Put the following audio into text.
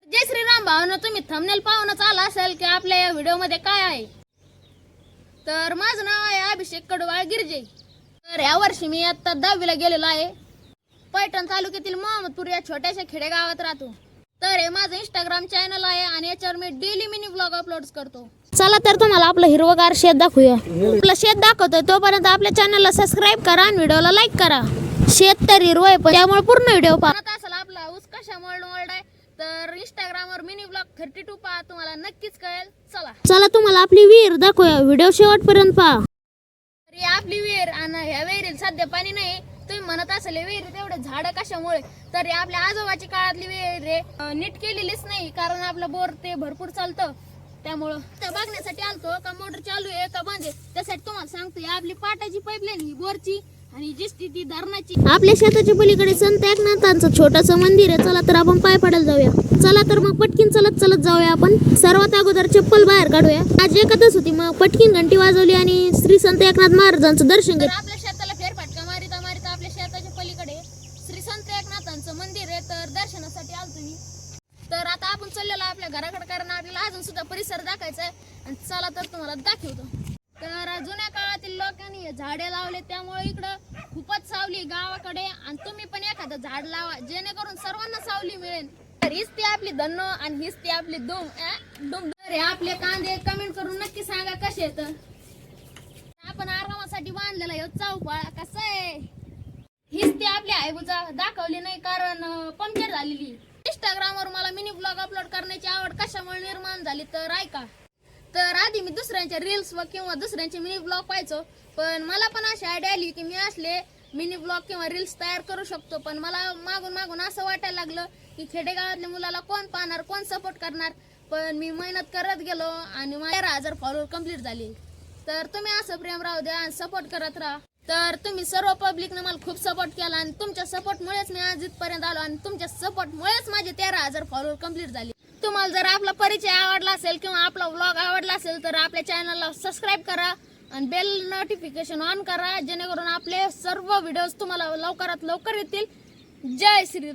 जय श्रीराम भावना, तुम्ही थंबनेल पाहूनच आला असेल की आपल्या या व्हिडिओमध्ये काय आहे. तर माझं नाव आहे अभिषेक कडवाळ गिरजे. तर या वर्षी मी आता 10वीला गेलेलो आहे. पैठण तालुक्यातील मोहम्मदपूर या छोट्याशा खेडेगावात राहतो. तर हे माझं इंस्टाग्राम चॅनल आहे आणि याच्यावर मी डेली मिनी ब्लॉग अपलोड करतो. चला तर तुम्हाला आपलं हिरवगार शेत दाखवूया. आपलं शेत दाखवतोय तोपर्यंत आपल्या चॅनलला सबस्क्राईब करा आणि व्हिडिओला लाईक करा. शेत तर हिरवं आहे पण त्यामुळे पूर्ण व्हिडिओ पहा. असेल आपला ऊस कशा मोल्ड आहे तर इंस्टाग्रामवर मिनी ब्लॉग 32 पहा, तुम्हाला नक्कीच कळेल. चला तुम्हाला आपली विहीर दाखवूया. व्हिडिओ शेवटपर्यंत पहा. ही आपली विहीर आणि ह्या विहिरीत सध्या पाणी नाही. तुम्ही म्हणत असेल विहिरीत एवढे झाड कशामुळे, तर हे आपल्या आजोबाची काळातली विहीर नीट केलेलीच नाही, कारण आपलं बोर ते भरपूर चालतं. त्यामुळं त्या बघण्यासाठी आलतो का मोटर चालू आहे का बंद आहे. त्यासाठी तुम्हाला सांगतो आपली पाटाची पाईपलाईन ही बोरची आणि जिस्ती ती धरणाची. आपल्या शेताच्या पलीकडे संत एकनाथांचं छोटस मंदिर आहे. चला तर आपण पाय पडायला जाऊया. चला तर मग पटकीन चलत चलत जाऊया. आपण सर्वात अगोदर चप्पल बाहेर काढूया. आज एकच होती, मग पटकीन घंटी वाजवली आणि श्री संत एकनाथ महाराजांचं दर्शन घेतलं. आपल्या शेताला फेरफटका मारिता मारिता आपल्या शेताच्या पलीकडे श्री संत एकनाथांचं मंदिर आहे, तर दर्शनासाठी आलतो मी. तर आता आपण चाललेलो आपल्या घराकडे, कारण आपल्याला अजून सुद्धा परिसर दाखवायचा आहे. आणि चला तर तुम्हाला दाखवतो. तर जुन्या काळातील लोकांनी झाडे लावले, त्यामुळे इकडं खूपच सावली गावाकडे. आणि तुम्ही पण एखादं झाड लावा जेणेकरून सर्वांना सावली मिळेल. तर हीच ती आपली धन्न आणि हीच ती आपली दुम. तर आपले कांदे कमेंट करून नक्की सांगा कसे आहेत. आपण आरामासाठी बांधलेला हे चौपाळा कसा आहे. हीच ती आपली हायबुजा दाखवली नाही कारण पंक्चर झालेली. इंस्टाग्रामवर मला मिनी ब्लॉग अपलोड करण्याची आवड कशामुळे निर्माण झाली तर ऐका. तर आधी मी दुसऱ्यांच्या रील्स किंवा दुसऱ्यांचे मिनी ब्लॉग पाहायचो, पण मला पण अशी आयडिया आली की मी असले मिनी ब्लॉग किंवा रील्स तयार करू शकतो. पण मला मागून मागून असं वाटायला लागलं की खेडेगावातल्या मुलाला कोण पाहणार, कोण सपोर्ट करणार. पण मी मेहनत करत गेलो आणि 13,000 फॉलोअर कंप्लीट झाले. तर तुम्ही असं प्रेम राहू द्या आणि सपोर्ट करत राहा. तर तुम्ही सर्व पब्लिकने मला खूप सपोर्ट केला आणि तुमच्या सपोर्टमुळेच मी आज इथपर्यंत आलो आणि तुमच्या सपोर्टमुळेच माझे 13,000 फॉलोअर कंप्लीट झाले. तुम्हाला जर आपला परिचय आवडला असेल किंवा आपला व्लॉग आवडला असेल तर आपल्या चॅनलला सबस्क्राईब करा आणि बेल नोटिफिकेशन ऑन करा, जेणेकरून आपले सर्व व्हिडिओज तुम्हाला लवकरात लवकर येतील. जय श्री